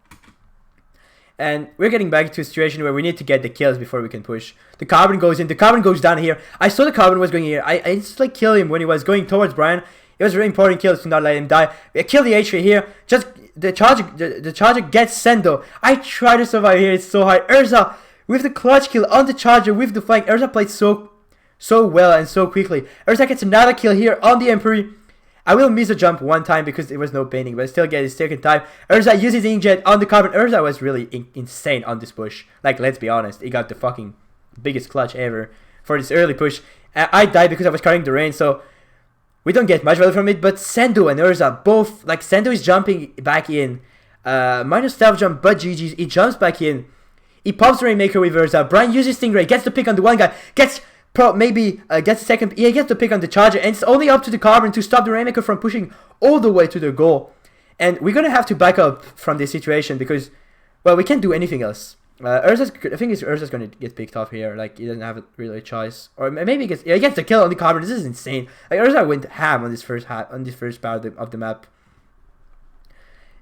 And we're getting back to a situation where we need to get the kills before we can push. The Carbon goes in. The Carbon goes down here. I saw the Carbon was going here. I just like kill him when he was going towards Brian. It was a very important kill to not let him die. I kill the H3 here. Just the Charger gets Sendou. I try to survive here. It's so hard. Erza with the clutch kill on the Charger with the flank. Erza played so well and so quickly. Erza gets another kill here on the Emperor. I will miss a jump one time because there was no painting, but I still get his second time. Erza uses Inkjet on the Carbon. Erza was really insane on this push. Like, let's be honest. He got the fucking biggest clutch ever for this early push. I died because I was carrying the rain, so we don't get much value from it. But Sendou and Erza both, like, Sendou is jumping back in. Minus stealth jump, but GG's. He jumps back in. He pops the Rainmaker with Erza. Brian uses Stingray, gets the pick on the one guy, gets the second. He gets the pick on the Charger, and it's only up to the Carbon to stop the Rainmaker from pushing all the way to the goal. And we're gonna have to back up from this situation because, well, we can't do anything else. I think Erza's gonna get picked off here. Like, he doesn't have really a choice, or maybe he gets the kill on the Carbon. This is insane. Like, Erza went ham on this first part of the map.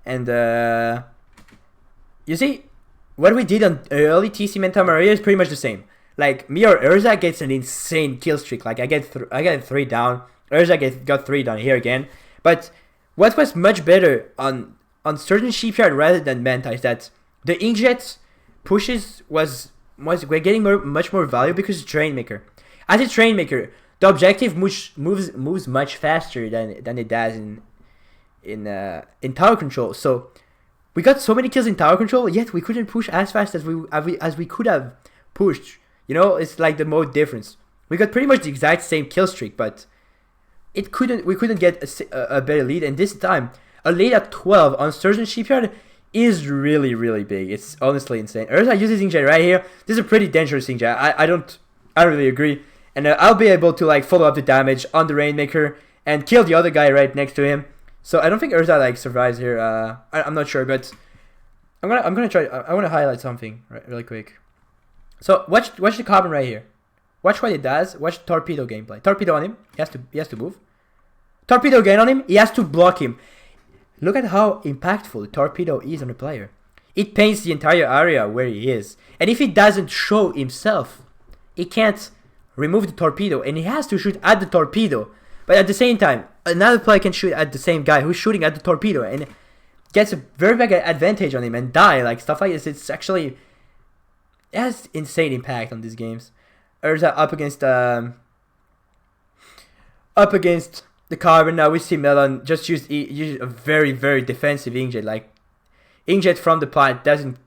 And you see, what we did on early TC Manta Maria is pretty much the same. Like, me or Erza gets an insane kill streak. Like, I get 3 down. Erza got 3 down here again. But what was much better on Sturgeon Shipyard rather than Manta is that the Inkjet pushes we're getting much more value because it's Rainmaker. As it's Rainmaker, the objective moves much faster than it does in tower control. So we got so many kills in tower control, yet we couldn't push as fast as we could have pushed. You know, it's like the mode difference. We got pretty much the exact same kill streak, but we couldn't get a better lead. And this time, a lead at 12 on Sturgeon Shipyard is really, really big. It's honestly insane. Erza uses Inkjet right here. This is a pretty dangerous Inkjet. I don't really agree. And I'll be able to like follow up the damage on the Rainmaker and kill the other guy right next to him. So I don't think Erza like survives here. I'm not sure, but I'm gonna try. I want to highlight something really quick. So watch the Carbon right here. Watch what it does. Watch the torpedo gameplay. Torpedo on him. He has to move. Torpedo again on him. He has to block him. Look at how impactful the torpedo is on the player. It paints the entire area where he is. And if he doesn't show himself, he can't remove the torpedo, and he has to shoot at the torpedo. But at the same time, another player can shoot at the same guy who's shooting at the torpedo and gets a very big advantage on him and die. Like, stuff like this. It's actually, it has insane impact on these games. Erza up against the Carbon. Now we see Melon just use a very, very defensive Inkjet. Like, Inkjet from the plant doesn't,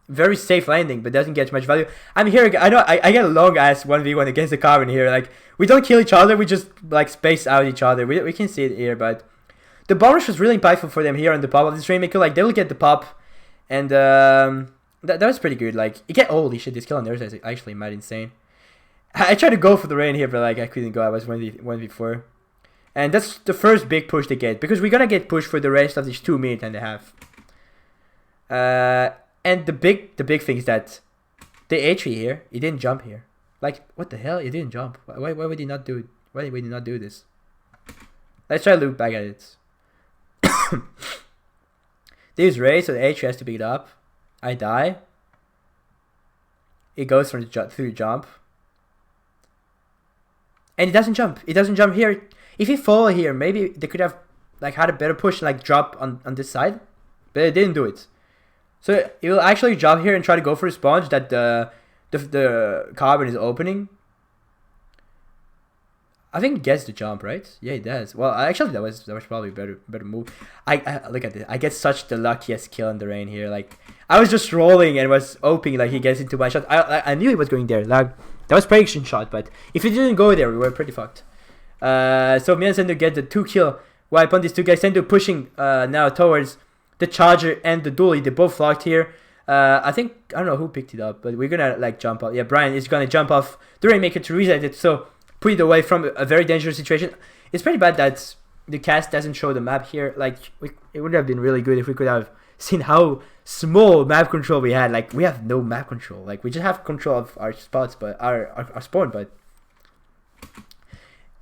very safe landing, but doesn't get much value. I'm here. I get a long ass 1v1 against the Carbon here. Like, we don't kill each other. We just like space out each other. We can see it here, but the bomb rush was really impactful for them here on the pop of this Rainmaker. Like, they will get the pop, and that was pretty good. Like, you get, holy shit, this kill on Erza is actually mad insane. I tried to go for the rain here, but like I couldn't go. I was 1v4. And that's the first big push they get, because we're gonna get pushed for the rest of these 2 minutes and a half. And the big thing is that the A3 here, he didn't jump here. Like, what the hell? He didn't jump. Why would he not do it? Why would he not do this? Let's try to look back at it. This race, so the A3 has to pick it up. I die. It goes through the jump. And it doesn't jump. It doesn't jump here. If he fall here, maybe they could have like had a better push, like drop on this side. But it didn't do it. So it will actually drop here and try to go for a sponge that the carbon is opening. I think it gets the jump, right? Yeah, it does. Well, actually, that was probably a better move. I look at this. I get such the luckiest kill in the rain here. Like, I was just rolling and was hoping like he gets into my shot. I knew he was going there. Like, that was prediction shot, but if it didn't go there, we were pretty fucked. So me and Sendou get the 2 kill wipe on these 2 guys. Sendou pushing now towards the charger and the dually. They both locked here. I don't know who picked it up, but we're gonna like jump off. Yeah, Brian is gonna jump off the Rainmaker to reset it. So put it away from a very dangerous situation. It's pretty bad that the cast doesn't show the map here. Like, it would have been really good if we could have seen how small map control we had. Like, we have no map control. Like, we just have control of our spots, but our spawn. But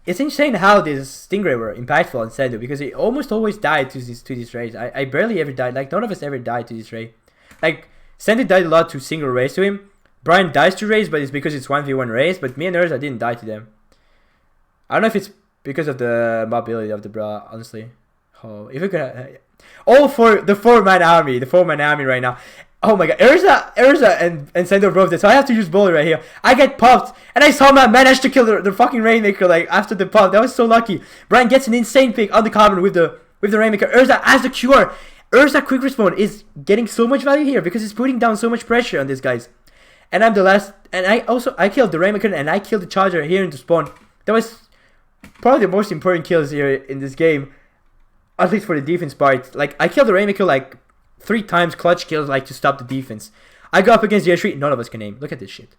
it's insane how this Stingray were impactful on Sendou, because he almost always died to this raid. I barely ever died. Like, none of us ever died to this raid. Like, Sendou died a lot to single race to him. Brian dies to race, but it's because it's 1v1 race. But me and Erza didn't die to them. I don't know if it's because of the mobility of the bra, honestly. Oh, if we could, all for the 4-man army, right now. Oh my god, Erza and Sendou broke this, so I have to use bullet right here. I get popped, and I somehow managed to kill the fucking Rainmaker like after the pop. That was so lucky. Brian gets an insane pick on the carbon with the Rainmaker. Erza as the QR. Erza quick respawn is getting so much value here because it's putting down so much pressure on these guys. And I'm the last, and I killed the Rainmaker and I killed the Charger here in the spawn. That was probably the most important kills here in this game, at least for the defense part. Like, I killed the Rainmaker like 3 times, clutch kills, like, to stop the defense. I go up against the S3, none of us can aim. Look at this shit.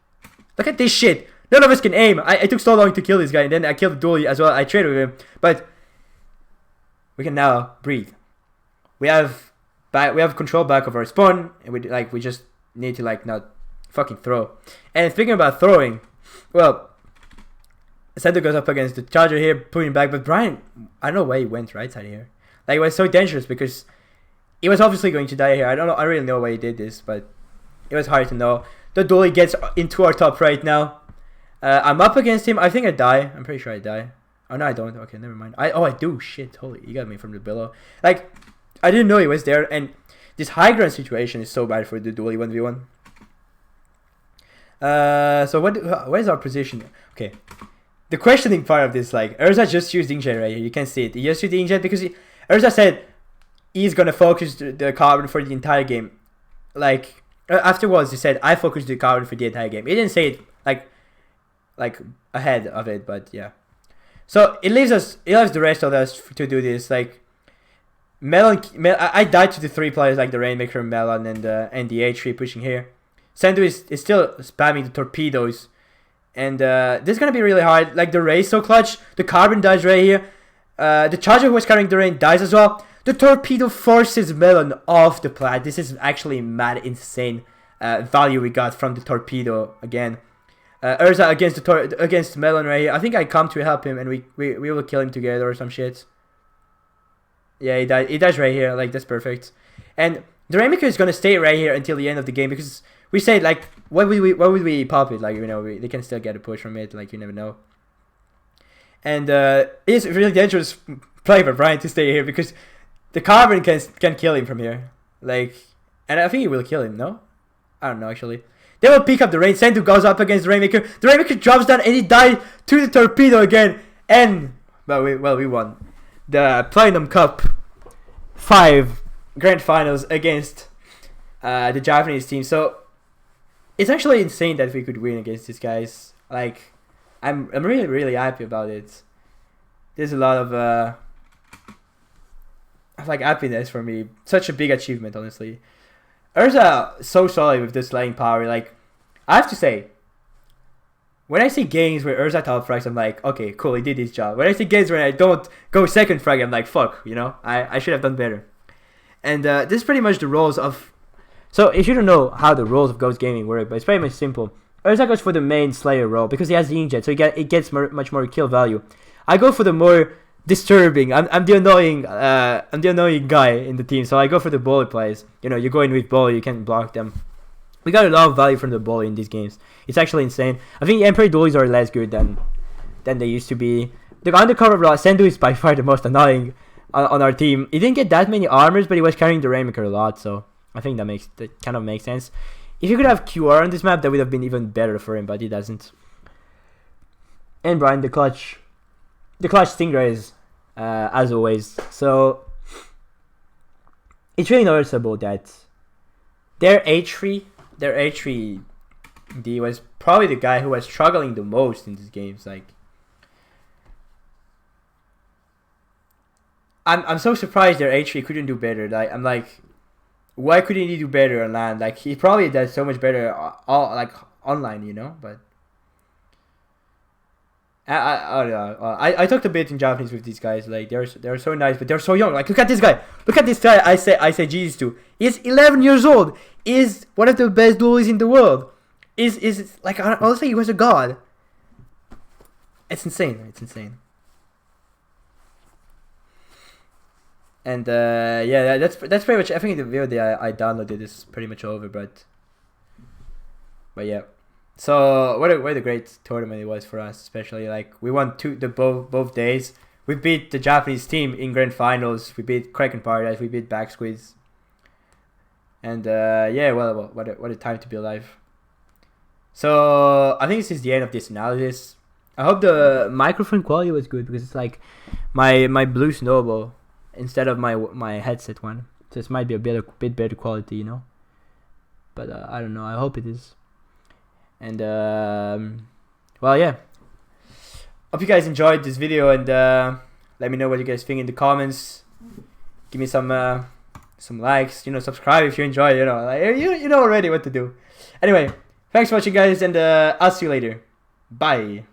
Look at this shit. None of us can aim. I took so long to kill this guy, and then I killed the dually as well. I traded with him, but we can now breathe. We have control back of our spawn, and we just need to like not fucking throw. And speaking about throwing, well, Sendou goes up against the Charger here, putting back, but Brian, I don't know why he went right side here. Like, it was so dangerous because he was obviously going to die here. I don't really know why he did this, but it was hard to know. The dually gets into our top right now. I'm up against him. I think I die. I'm pretty sure I die. Oh no, I don't. Okay, never mind. I do. Shit, holy, he got me from the below. Like, I didn't know he was there, and this high ground situation is so bad for the dually 1v1. So where's our position? Okay. The questioning part of this, like, Erza just used Inkjet right here. You can see it. He just used the Inkjet because Erza said he's gonna focus the carbon for the entire game. Like, afterwards he said, I focused the carbon for the entire game. He didn't say it like ahead of it, but yeah. So it leaves the rest of us to do this. Like, Melon, I died to the 3 players, like the Rainmaker, Melon, and the A3 pushing here. Sendou is still spamming the torpedoes. And this is going to be really hard. Like, the race so clutch. The carbon dies right here. The Charger who was carrying the rain dies as well. The torpedo forces Melon off the plat. This is actually mad insane value we got from the torpedo again. Erza against Melon right here. I think I come to help him and we will kill him together or some shit. Yeah, he dies right here. Like, that's perfect. And the Rainmaker is going to stay right here until the end of the game because we say, like, why would we pop it? Like, you know, they can still get a push from it. Like, you never know. And it's a really dangerous play for Brian to stay here because the carbon can kill him from here. Like, and I think he will kill him. No, I don't know actually. They will pick up the rain. Sendou goes up against the Rainmaker. The Rainmaker drops down and he died to the torpedo again. And we won the Platinum Cup 5 Grand Finals against the Japanese team. So it's actually insane that we could win against these guys. Like, I'm really happy about it. There's a lot of like happiness for me. Such a big achievement, honestly. Erza so solid with this lane power. Like, I have to say, when I see games where Erza top frags, I'm like, okay, cool, he did his job. When I see games where I don't go second frag, I'm like, fuck, you know, I should have done better. And this is pretty much the roles of. So if you don't know how the roles of Ghost Gaming work, but it's pretty much simple. Erza goes for the main Slayer role because he has the inkjet, so it gets much more kill value. I go for the more disturbing. I'm the annoying guy in the team, so I go for the bully plays. You know, you go in with bully, you can block them. We got a lot of value from the bully in these games. It's actually insane. I think Emperor dualies are less good than they used to be. The undercover role, Sendou is by far the most annoying on our team. He didn't get that many armors, but he was carrying the Rainmaker a lot, so I think that kind of makes sense. If you could have QR on this map, that would have been even better for him, but he doesn't. And Brian, the clutch Stingrays, as always. So it's really noticeable that their H3 D was probably the guy who was struggling the most in these games. Like, I'm so surprised their H3 couldn't do better. Like, I'm like, why couldn't he do better on land? Like, he probably does so much better like online, you know. But I talked a bit in Japanese with these guys. Like, they're so nice, but they're so young. Like, look at this guy. Look at this guy. I say Jesus to. He's 11 years old. Is one of the best dualies in the world. Is like, honestly, he was a god. It's insane. It's insane. And yeah, that's pretty much. I think the video that I downloaded is pretty much over. But yeah. So what a great tournament it was for us, especially like we won both days. We beat the Japanese team in grand finals. We beat Kraken Paradise. We beat Back Squeeze. And yeah, well, what a time to be alive. So I think this is the end of this analysis. I hope the microphone quality was good because it's like my blue snowball instead of my headset one. So this might be a bit better quality, you know. But I don't know. I hope it is. And well, yeah. Hope you guys enjoyed this video, and let me know what you guys think in the comments. Give me some likes, you know, subscribe if you enjoy, you know, like, you know already what to do. Anyway, thanks for watching, guys, and I'll see you later. Bye.